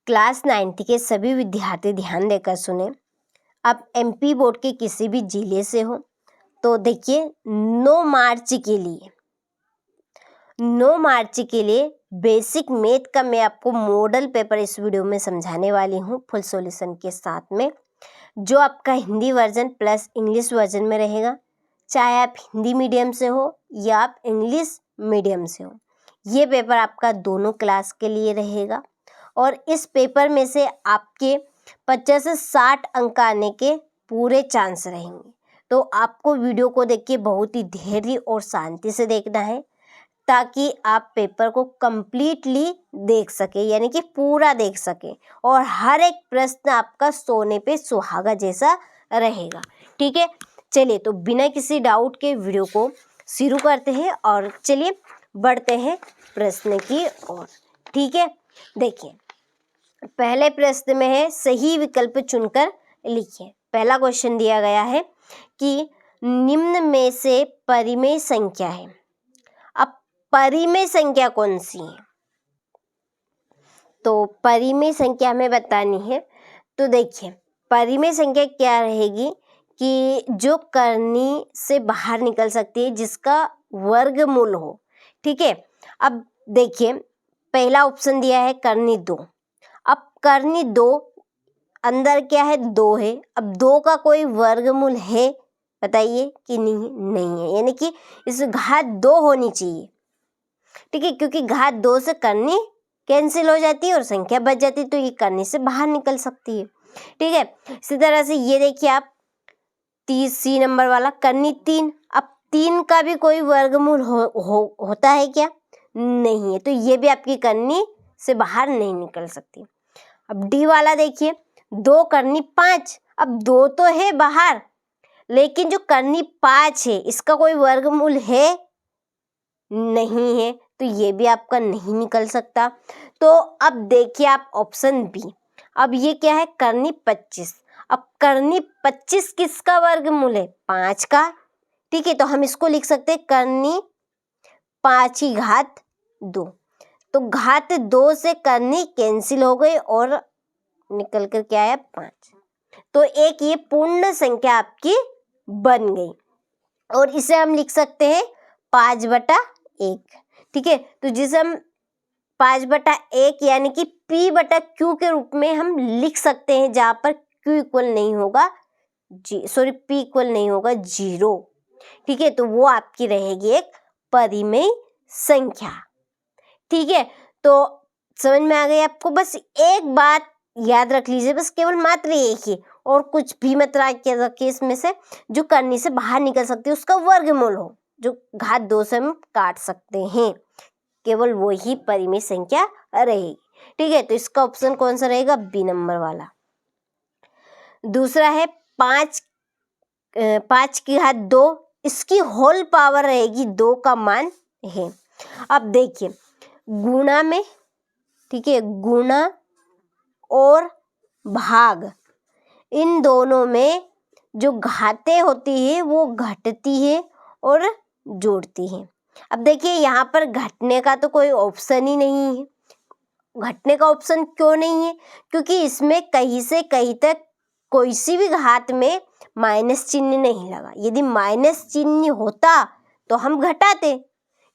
Class 9th के सभी विद्यार्थी ध्यान देकर सुने। आप एमपी बोर्ड के किसी भी जिले से हो तो देखिए 9 मार्च के लिए बेसिक मैथ का मैं आपको मॉडल पेपर इस वीडियो में समझाने वाली हूँ फुल सॉल्यूशन के साथ में, जो आपका Hindi version plus English version में रहेगा। चाहे आप हिंदी मीडियम से हो या आप इंग्लिश मीडियम से हो, ये पेपर आपका दोनों क्लास के लिए रहेगा और इस पेपर में से आपके 50 से 60 अंक आने के पूरे चांस रहेंगे। तो आपको वीडियो को देख के बहुत ही धैर्य और शांति से देखना है ताकि आप पेपर को कंप्लीटली देख सके, यानी कि पूरा देख सके और हर एक प्रश्न आपका सोने पे सुहागा जैसा रहेगा। ठीक है, चलिए तो बिना किसी डाउट के वीडियो को शुरू करते हैं और चलिए बढ़ते हैं प्रश्न की ओर। ठीक है, देखिए पहले प्रश्न में है सही विकल्प चुनकर लिखिए। पहला क्वेश्चन दिया गया है कि निम्न में से परिमेय संख्या है। अब परिमेय संख्या कौन सी है, तो परिमेय संख्या हमें बतानी है। तो देखिए परिमेय संख्या क्या रहेगी कि जो करनी से बाहर निकल सकती है, जिसका वर्गमूल हो। ठीक है, अब देखिए पहला ऑप्शन दिया है करनी 2। अब करनी 2 अंदर क्या है, 2 है। अब 2 का कोई वर्गमूल है बताइए कि नहीं है, यानी कि इस घात 2 होनी चाहिए। ठीक है, क्योंकि घात 2 से करनी कैंसिल हो जाती है और संख्या बच जाती है, तो ये करनी से बाहर निकल सकती है। ठीक है, इसी तरह से ये देखिए आप 30 नंबर वाला करनी 3। अब 3 का भी कोई वर्गमूल होता है क्या, नहीं है, तो ये भी आपकी करनी से बाहर नहीं निकल सकती। अब डी वाला देखिए 2 करनी 5। अब 2 तो है बाहर, लेकिन जो करनी 5 है इसका कोई वर्गमूल है नहीं है, तो ये भी आपका नहीं निकल सकता। तो अब देखिए आप ऑप्शन बी। अब ये क्या है, करनी 25। अब करनी 25 किसका वर्गमूल है, 5 का। ठीक है, तो हम इसको लिख सकते हैं करनी 5 की घात 2। तो घात 2 से करनी कैंसिल हो गई और निकल कर क्या आया, 5। तो एक ये पूर्ण संख्या आपकी बन गई और इसे हम लिख सकते हैं 5/1। ठीक है, तो जिसे हम 5/1 यानी कि P/Q के रूप में हम लिख सकते हैं, जहां पर Q इक्वल नहीं होगा P इक्वल नहीं होगा 0। ठीक है, तो वो आपकी रहेगी एक परिमेय संख्या। ठीक है, तो समझ में आ गई आपको। बस एक बात याद रख लीजिए, बस केवल मात्र एक ही, और कुछ भी मत रखिए इसमें से, जो करनी से बाहर निकल सकती है उसका वर्गमूल हो, जो घात 2 से हम काट सकते हैं, केवल वो ही परिमेय संख्या रहेगी। ठीक है, तो इसका ऑप्शन कौन सा रहेगा, बी नंबर वाला। दूसरा है 5 की घात 2, इसकी होल पावर रहेगी 2 का मान है। अब देखिए गुणा में, ठीक है, गुणा और भाग, इन दोनों में जो घातें होती है वो घटती है और जोड़ती है। अब देखिए यहाँ पर घटने का तो कोई ऑप्शन ही नहीं है। घटने का ऑप्शन क्यों नहीं है, क्योंकि इसमें कहीं से कहीं तक कोई सी भी घात में माइनस चिन्ह नहीं लगा। यदि माइनस चिन्ह होता तो हम घटाते।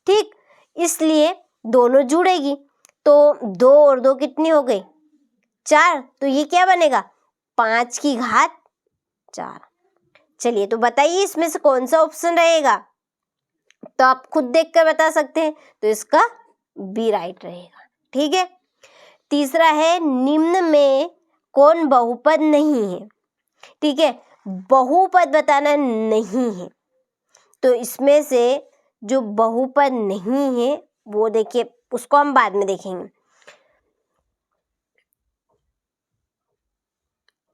ठीक, इसलिए दोनों जुड़ेगी, तो 2 और 2 कितनी हो गई, 4। तो ये क्या बनेगा, 5 की घात 4। चलिए तो बताइए इसमें से कौन सा ऑप्शन रहेगा, तो आप खुद देखकर बता सकते हैं, तो इसका बी राइट रहेगा। ठीक है, तीसरा है निम्न में कौन बहुपद नहीं है। ठीक है, बहुपद बताना नहीं है, तो इसमें से जो बहुपद नहीं है वो देखिए, उसको हम बाद में देखेंगे।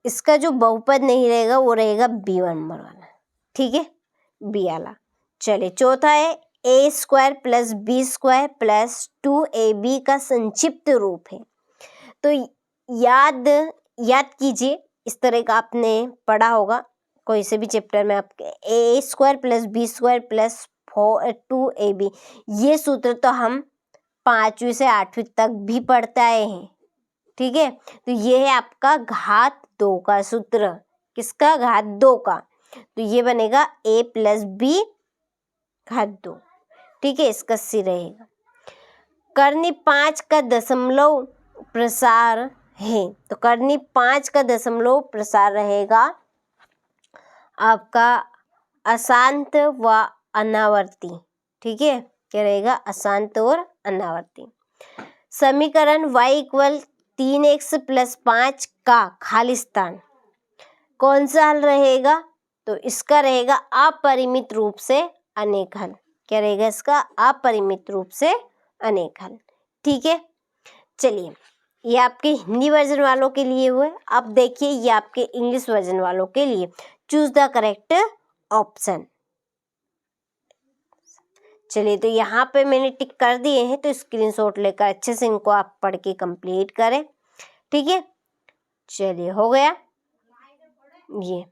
इसका जो बहुपद नहीं रहेगा वो रहेगा बी नंबर वाला। ठीक है, बी वाला। चलिए चौथा है a² + b² + 2ab का संक्षिप्त रूप है। तो याद कीजिए, इस तरह का आपने पढ़ा होगा कोई से भी चैप्टर में, आपके a² + b² + 2ab, ये सूत्र तो हम 5वीं से 8वीं तक भी पढ़ते आए हैं। ठीक है, तो ये है आपका घात 2 का सूत्र। किसका? घात 2 का। तो ये बनेगा a + b घात 2। ठीक है, इसका सी रहेगा। कर्णी 5 का दशमलव प्रसार है, तो कर्णी 5 का दशमलव प्रसार रहेगा आपका अशांत व अनावर्ती। ठीक है, क्या रहेगा? अशांत और अनावर्ती। समीकरण y = 3x + 5 का खालिस्तान कौन सा हल रहेगा? तो इसका रहेगा अपरिमित रूप से अनेक हल। क्या रहेगा इसका? अपरिमित रूप से अनेक हल। ठीक है, चलिए ये आपके हिंदी वर्जन वालों के लिए हुए। अब देखिए ये आपके इंग्लिश वर्जन वालों के लिए। Choose the correct option. चलिए, तो यहाँ पे मैंने टिक कर दिए हैं, तो स्क्रीनशॉट लेकर अच्छे से इनको आप पढ़ के कंप्लीट करें। ठीक है, चलिए हो गया, ये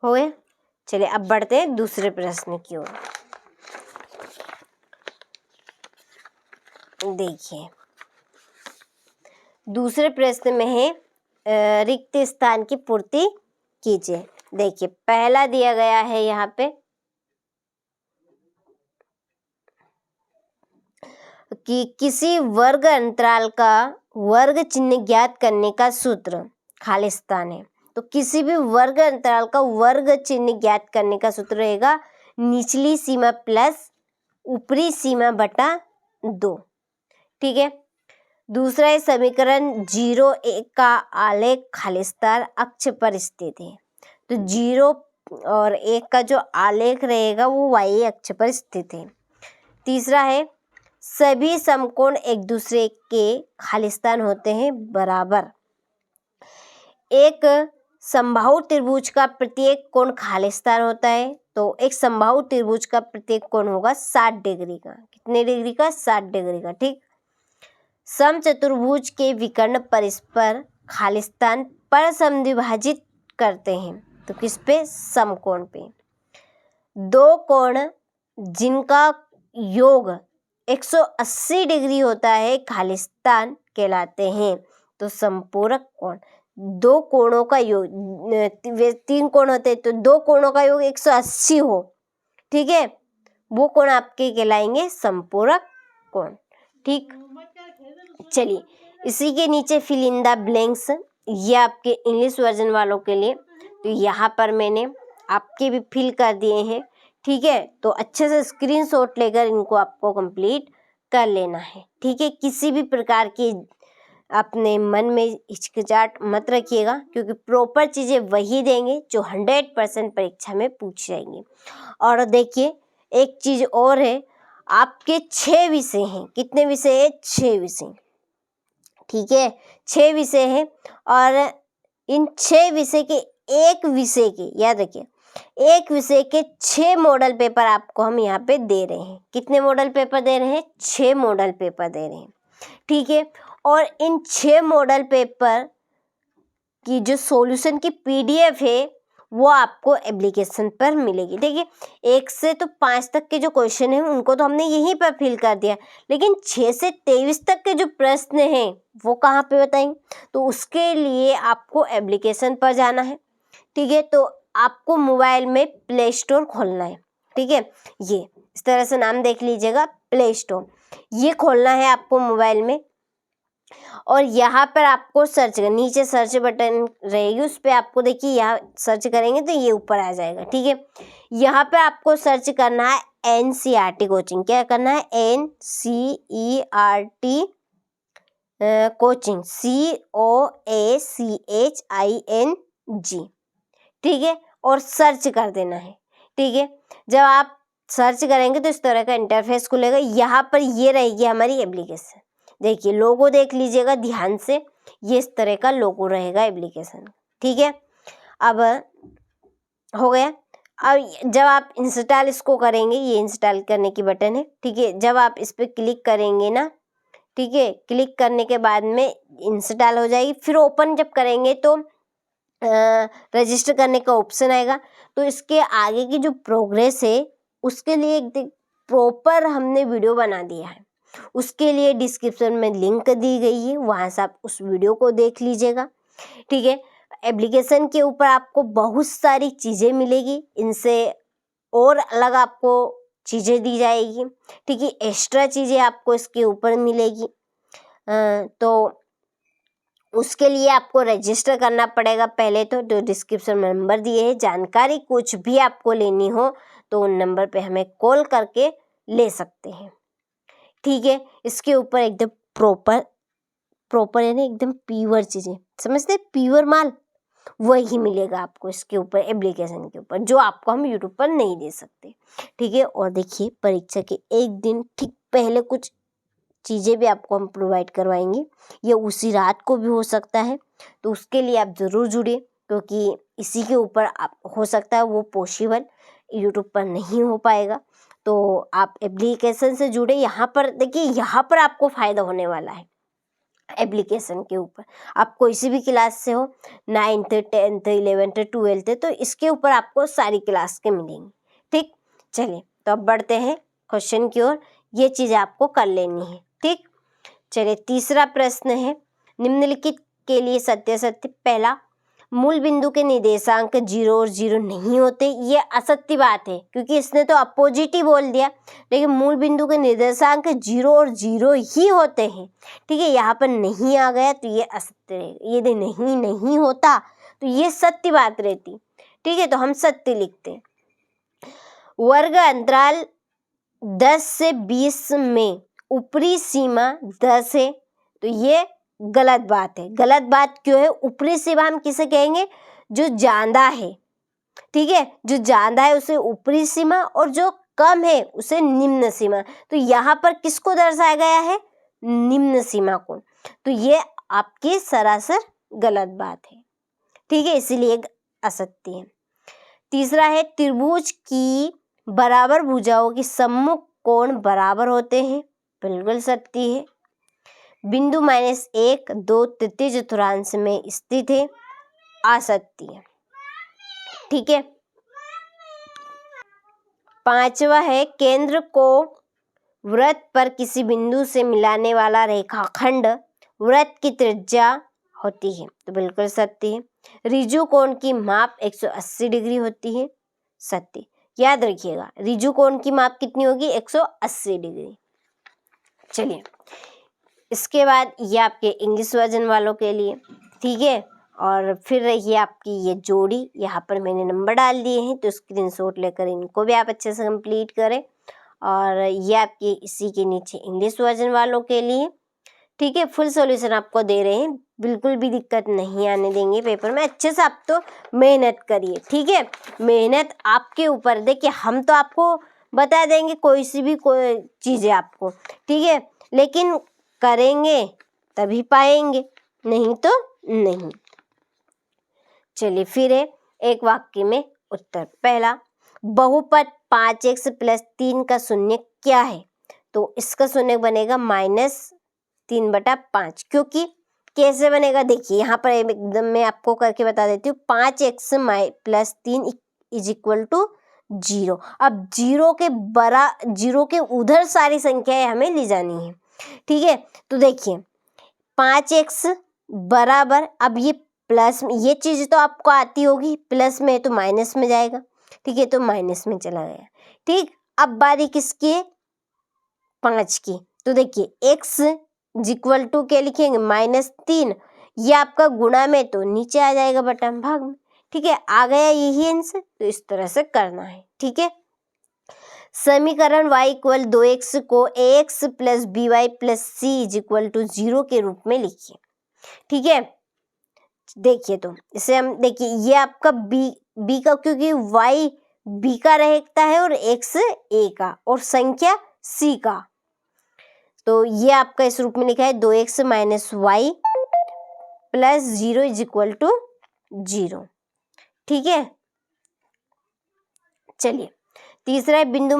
हो गया। चलिए अब बढ़ते हैं दूसरे प्रश्न की ओर। देखिए दूसरे प्रश्न में है रिक्त स्थान की पूर्ति कीजिए। देखिए पहला दिया गया है यहाँ पे कि किसी वर्ग अंतराल का वर्ग चिन्ह ज्ञात करने का सूत्र खालिस्तान है। तो किसी भी वर्ग अंतराल का वर्ग चिन्ह ज्ञात करने का सूत्र रहेगा निचली सीमा प्लस ऊपरी सीमा बटा 2। ठीक है, दूसरा है समीकरण 0 1 का आलेख खालिस्तान अक्ष पर स्थित है। तो 0 और 1 का जो आलेख रहेगा वो y अक्ष पर स्थित है। तीसरा है सभी समकोण एक दूसरे के खालिस्तान होते हैं बराबर। एक समबाहु त्रिभुज का प्रत्येक कोण खालिस्तान होता है। तो एक समबाहु त्रिभुज का प्रत्येक कोण होगा 60 डिग्री का। कितने डिग्री का? 60 डिग्री का। ठीक, समचतुर्भुज के विकर्ण परस्पर खालिस्तान पर समद्विभाजित करते हैं। तो किस पे? समकोण पे। दो कोण जिनका योग 180 डिग्री होता है खालिस्तान कहलाते हैं। तो संपूरक कोण, दो कोणों का योग, 3 कोण होते हैं तो 2 कोणों का योग 180 हो, ठीक है, वो कोण आपके कहलाएंगे संपूरक कोण। ठीक, चलिए इसी के नीचे फिल इन द ब्लैंक्स, ये आपके इंग्लिश वर्जन वालों के लिए। तो यहाँ पर मैंने आपके भी फिल कर दिए हैं। ठीक है, तो अच्छे से स्क्रीनशॉट लेकर इनको आपको कंप्लीट कर लेना है। ठीक है, किसी भी प्रकार की अपने मन में हिचकिचाहट मत रखिएगा, क्योंकि प्रॉपर चीज़ें वही देंगे जो 100% परीक्षा में पूछ जाएंगी। और देखिए एक चीज़ और है, आपके 6 विषय हैं। कितने विषय है? 6 विषय। ठीक है, 6 विषय हैं और इन 6 विषय के एक विषय के, याद रखिए, एक विषय के 6 मॉडल पेपर आपको हम यहाँ पे दे रहे हैं। कितने मॉडल पेपर दे रहे हैं? 6 मॉडल पेपर दे रहे हैं। ठीक है, और इन 6 मॉडल पेपर की जो सॉल्यूशन की PDF है वो आपको एप्लीकेशन पर मिलेगी। देखिए 1 से तो 5 तक के जो क्वेश्चन हैं उनको तो हमने यहीं पर फिल कर दिया, लेकिन 6 से 23 तक के जो प्रश्न हैं वो कहाँ पे बताएंगे? तो उसके लिए आपको एप्लीकेशन पर जाना है। ठीक है, तो आपको मोबाइल में प्ले स्टोर खोलना है। ठीक है, ये इस तरह से नाम देख लीजिएगा, प्ले स्टोर, ये खोलना है आपको मोबाइल में। और यहाँ पर आपको सर्च कर, नीचे सर्च बटन रहेगी, उस पर आपको देखिए यहाँ सर्च करेंगे तो ये ऊपर आ जाएगा। ठीक है, यहाँ पे आपको सर्च करना है NCERT कोचिंग। क्या करना है? NCERT coaching, COACHING। ठीक है, और सर्च कर देना है। ठीक है, जब आप सर्च करेंगे तो इस तरह का इंटरफेस खुलेगा। यहाँ पर ये रहेगी हमारी एप्लीकेशन। देखिए लोगो देख लीजिएगा ध्यान से, ये इस तरह का लोगो रहेगा एप्लीकेशन। ठीक है, अब हो गया। अब जब आप इंस्टॉल इसको करेंगे, ये इंस्टॉल करने की बटन है। ठीक है, जब आप इस पर क्लिक करेंगे ना, ठीक है, क्लिक करने के बाद में इंस्टॉल हो जाएगी। फिर ओपन जब करेंगे तो रजिस्टर करने का ऑप्शन आएगा। तो इसके आगे की जो प्रोग्रेस है उसके लिए एक प्रॉपर हमने वीडियो बना दिया है। उसके लिए डिस्क्रिप्शन में लिंक दी गई है, वहाँ से आप उस वीडियो को देख लीजिएगा। ठीक है, एप्लीकेशन के ऊपर आपको बहुत सारी चीज़ें मिलेगी, इनसे और अलग आपको चीज़ें दी जाएगी। ठीक है, एक्स्ट्रा चीज़ें आपको इसके ऊपर मिलेगी। तो उसके लिए आपको रजिस्टर करना पड़ेगा पहले तो डिस्क्रिप्शन में नंबर दिए हैं। जानकारी कुछ भी आपको लेनी हो तो उन नंबर पे हमें कॉल करके ले सकते हैं। ठीक है, इसके ऊपर एकदम प्रॉपर यानी एकदम प्योर चीज़ें, समझते हैं, प्योर माल वही मिलेगा आपको इसके ऊपर, एप्लीकेशन के ऊपर, जो आपको हम यूट्यूब पर नहीं दे सकते। ठीक है, और देखिए परीक्षा के एक दिन ठीक पहले कुछ चीज़ें भी आपको हम प्रोवाइड करवाएंगे, ये उसी रात को भी हो सकता है, तो उसके लिए आप ज़रूर जुड़िए, क्योंकि इसी के ऊपर आप हो सकता है वो पॉसिबल यूट्यूब पर नहीं हो पाएगा। तो आप एप्लीकेशन से जुड़े। यहाँ पर देखिए, यहाँ पर आपको फ़ायदा होने वाला है एप्लीकेशन के ऊपर। आप कोई सी भी क्लास से हो, 9th 10th 11th 12th, तो इसके ऊपर आपको सारी क्लास के मिलेंगी। ठीक, चलिए तो अब बढ़ते हैं क्वेश्चन की ओर। ये चीज़ आपको कर लेनी है। ठीक, चलिए तीसरा प्रश्न है, निम्नलिखित के लिए सत्य सत्य। पहला, मूल बिंदु के निर्देशांक 0 और 0 नहीं होते, ये असत्य बात है, क्योंकि इसने तो अपोजिट ही बोल दिया। लेकिन मूल बिंदु के निर्देशांक 0 और 0 ही होते हैं। ठीक है, यहाँ पर नहीं आ गया तो ये असत्य रहेगा। यदि नहीं होता तो ये सत्य बात रहती। ठीक है, तो हम सत्य लिखते हैं। वर्ग अंतराल 10 से 20 में ऊपरी सीमा 10 है, तो ये गलत बात है। गलत बात क्यों है? ऊपरी सीमा हम किसे कहेंगे? जो ज्यादा है। ठीक है, जो ज्यादा है उसे ऊपरी सीमा, और जो कम है उसे निम्न सीमा। तो यहाँ पर किसको दर्शाया गया है? निम्न सीमा को। तो ये आपकी सरासर गलत बात है। ठीक है, इसीलिए असत्य है। तीसरा है, त्रिभुज की बराबर भुजाओं की सम्मुख कोण बराबर होते हैं, बिल्कुल सत्य है। बिंदु -1 2 तृतीय चतुर्थांश में स्थित है, असत्य है। ठीक है, पांचवा है, केंद्र को वृत्त पर किसी बिंदु से मिलाने वाला रेखाखंड वृत्त की त्रिज्या होती है, तो बिल्कुल सत्य है। ऋजु कोण की माप 180 डिग्री होती है, सत्य। याद रखिएगा, ऋजु कोण की माप कितनी होगी? 180 डिग्री। चलिए, इसके बाद ये आपके इंग्लिश वर्जन वालों के लिए। ठीक है, और फिर रही आपकी ये जोड़ी, यहाँ पर मैंने नंबर डाल दिए हैं, तो स्क्रीनशॉट लेकर इनको भी आप अच्छे से कंप्लीट करें। और ये आपके इसी के नीचे इंग्लिश वर्जन वालों के लिए। ठीक है, फुल सॉल्यूशन आपको दे रहे हैं, बिल्कुल भी दिक्कत नहीं आने देंगे पेपर में। अच्छे से आप तो मेहनत करिए। ठीक है, मेहनत आपके ऊपर। देखिए, हम तो आपको बता देंगे कोई सी भी कोई चीज़ें आपको, ठीक है, लेकिन करेंगे तभी पाएंगे, नहीं तो नहीं। चलिए फिर है एक वाक्य में उत्तर। पहला, बहुपद 5x + 3 का शून्य क्या है? तो इसका शून्य बनेगा -3/5। क्योंकि कैसे बनेगा? देखिए, यहाँ पर एकदम मैं आपको करके बता देती हूँ। 5x + 3 = 0। अब 0 के उधर सारी संख्याएं हमें ले जानी है। ठीक है, तो देखिए 5x बराबर, अब ये प्लस, ये चीज़ तो आपको आती होगी, प्लस में है तो माइनस में जाएगा। ठीक है, तो माइनस में चला गया। ठीक, अब बारी किसकी है? 5 की। तो देखिए x = क्या लिखेंगे? -3। ये आपका गुणा में तो नीचे आ जाएगा बटा भाग में। ठीक है, आ गया यही आंसर। तो इस तरह से करना है। ठीक है, समीकरण y = 2x को ax + by + c = 0 के रूप में लिखिए। ठीक है, देखिए तो इसे हम, देखिए ये आपका b का, क्योंकि y b का रहता है और x a का और संख्या c का, तो ये आपका इस रूप में लिखा है 2x - y + 0 = 0। ठीक है, चलिए तीसरा है, बिंदु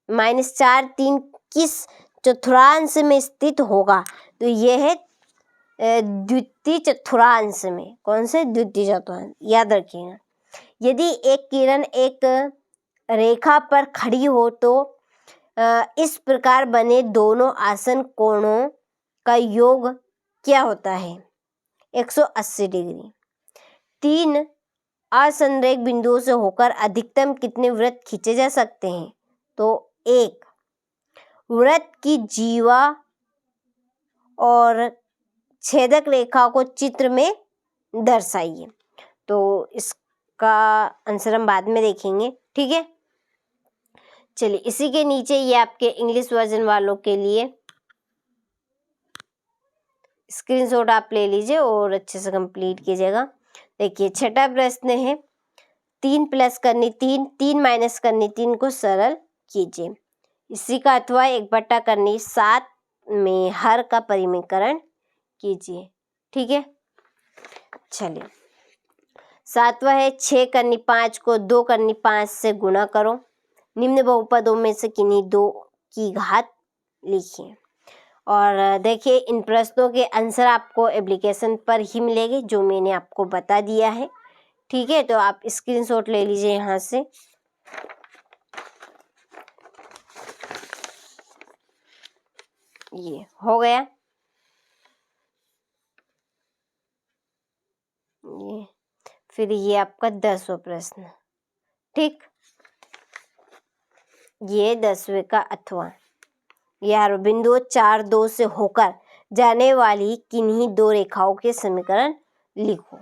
-4 3 किस चतुर्थांश में स्थित होगा? तो ये है द्वितीय चतुर्थांश में। कौन से? द्वितीय चतुर्थांश। याद रखिएगा, यदि एक किरण एक रेखा पर खड़ी हो तो इस प्रकार बने दोनों आसन कोणों का योग क्या होता है? 180 डिग्री। 3 असंरेख बिंदुओं से होकर अधिकतम कितने वृत्त खींचे जा सकते हैं? तो 1। वृत्त की जीवा और छेदक रेखा को चित्र में दर्शाइए। तो इसका आंसर हम बाद में देखेंगे, ठीक है। चलिए, इसी के नीचे ये आपके इंग्लिश वर्जन वालों के लिए स्क्रीनशॉट आप ले लीजिए और अच्छे से कंप्लीट कीजिएगा। देखिए, छठा प्रश्न है 3 प्लस करनी 3, 3 माइनस करनी 3 को सरल कीजिए। इसी का अथवा 1 बटा करनी 7 में हर का परिमीकरण कीजिए, ठीक है। चलिए, 7वां है 6 करनी 5 को 2 करनी 5 से गुणा करो। निम्न बहुपदों में से किन्हीं 2 की घात लिखिए। और देखिए, इन प्रश्नों के आंसर आपको एप्लीकेशन पर ही मिलेंगे, जो मैंने आपको बता दिया है, ठीक है। तो आप स्क्रीनशॉट ले लीजिए यहाँ से। ये हो गया। ये फिर ये आपका 10वां प्रश्न, ठीक। ये 10वें का अथवा, यह बिंदु 4, 2 से होकर जाने वाली किन्हीं 2 रेखाओं के समीकरण लिखो।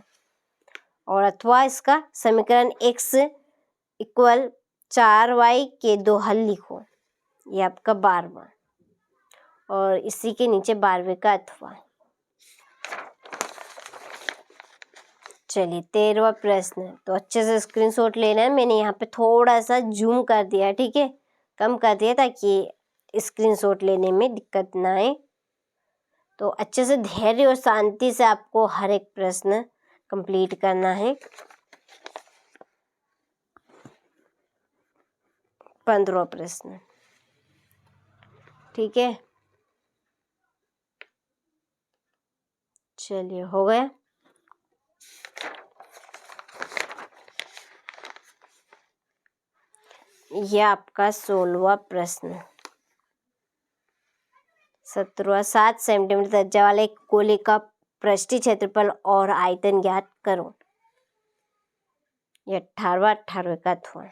और अथवा इसका समीकरण x = 4y के 2 हल लिखो। ये आपका 12वां। और इसी के नीचे 12वें का अथवा। चलिए, 13वां प्रश्न। तो अच्छे से स्क्रीनशॉट लेना है। मैंने यहाँ पे थोड़ा सा जूम कर दिया, ठीक है, कम कर दिया ताकि स्क्रीनशॉट लेने में दिक्कत ना आए। तो अच्छे से धैर्य और शांति से आपको हर एक प्रश्न कंप्लीट करना है। 15वां प्रश्न, ठीक है। चलिए, हो गया। यह आपका 16वां प्रश्न। 17वां 7 सेंटीमीटर त्रिज्या वाले एक गोले का पृष्ठीय क्षेत्रफल और आयतन ज्ञात करो। यह 18वां का अथवा।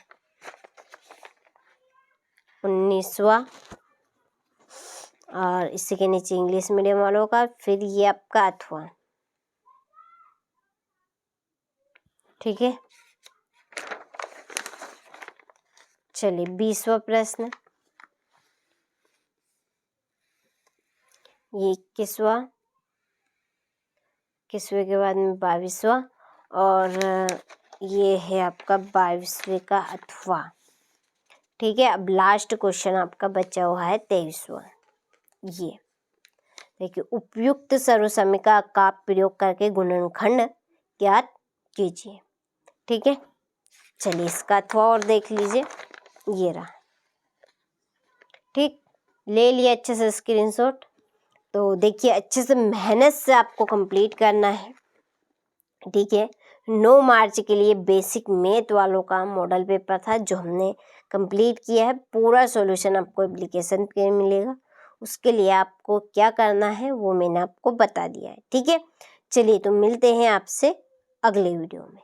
19वां और इसी के नीचे इंग्लिश मीडियम वालों का। फिर ये आपका अथवा, ठीक है। चलिए, 20वां प्रश्न। ये 21वां, 21वें के बाद में 22वां और ये है आपका 22वें का अथवा, ठीक है। अब लास्ट क्वेश्चन आपका बचा हुआ है 23वां। ये देखिए, उपयुक्त सर्वसमीका का प्रयोग करके गुणनखंड ज्ञात कीजिए, ठीक है। चलिए, इसका अथवा और देख लीजिए। ये रहा, ठीक। ले लिया अच्छे से स्क्रीनशॉट। तो देखिए, अच्छे से मेहनत से आपको कंप्लीट करना है, ठीक है। 9 मार्च के लिए बेसिक मैथ वालों का मॉडल पेपर था, जो हमने कंप्लीट किया है। पूरा सॉल्यूशन आपको एप्लीकेशन पे मिलेगा। उसके लिए आपको क्या करना है वो मैंने आपको बता दिया है, ठीक है। चलिए, तो मिलते हैं आपसे अगले वीडियो में।